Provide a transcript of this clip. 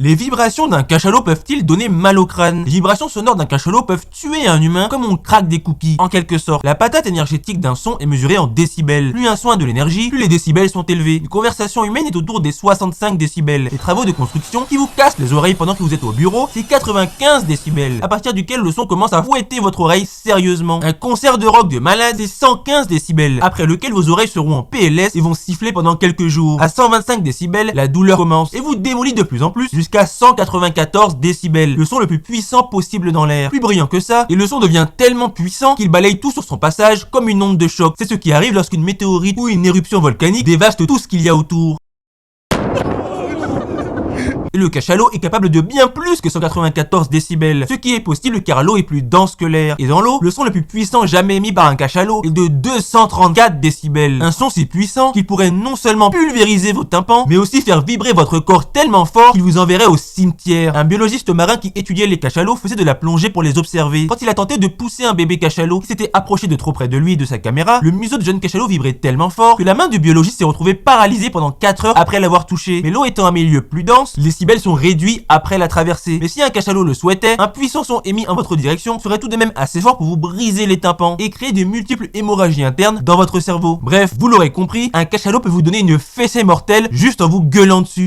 Les vibrations d'un cachalot peuvent-ils donner mal au crâne? Les vibrations sonores d'un cachalot peuvent tuer un humain comme on craque des cookies. En quelque sorte, la patate énergétique d'un son est mesurée en décibels. Plus un son a de l'énergie, plus les décibels sont élevés. Une conversation humaine est autour des 65 décibels. Les travaux de construction qui vous cassent les oreilles pendant que vous êtes au bureau, c'est 95 décibels, à partir duquel le son commence à fouetter votre oreille sérieusement. Un concert de rock de malade, c'est 115 décibels, après lequel vos oreilles seront en PLS et vont siffler pendant quelques jours. À 125 décibels, la douleur commence et vous démolit de plus en plus jusqu'à 194 décibels, le son le plus puissant possible dans l'air. Plus brillant que ça, et le son devient tellement puissant qu'il balaye tout sur son passage comme une onde de choc. C'est ce qui arrive lorsqu'une météorite ou une éruption volcanique dévaste tout ce qu'il y a autour. Et le cachalot est capable de bien plus que 194 décibels, ce qui est possible car l'eau est plus dense que l'air. Et dans l'eau, le son le plus puissant jamais émis par un cachalot est de 234 décibels. Un son si puissant qu'il pourrait non seulement pulvériser vos tympans, mais aussi faire vibrer votre corps tellement fort qu'il vous enverrait au cimetière. Un biologiste marin qui étudiait les cachalots faisait de la plongée pour les observer. Quand il a tenté de pousser un bébé cachalot qui s'était approché de trop près de lui et de sa caméra, le museau de jeune cachalot vibrait tellement fort que la main du biologiste s'est retrouvée paralysée pendant 4 heures après l'avoir touché. Mais l'eau étant un milieu plus dense, les décibels sont réduits après la traversée. Mais si un cachalot le souhaitait, un puissant son émis en votre direction serait tout de même assez fort pour vous briser les tympans et créer de multiples hémorragies internes dans votre cerveau. Bref, vous l'aurez compris, un cachalot peut vous donner une fessée mortelle juste en vous gueulant dessus.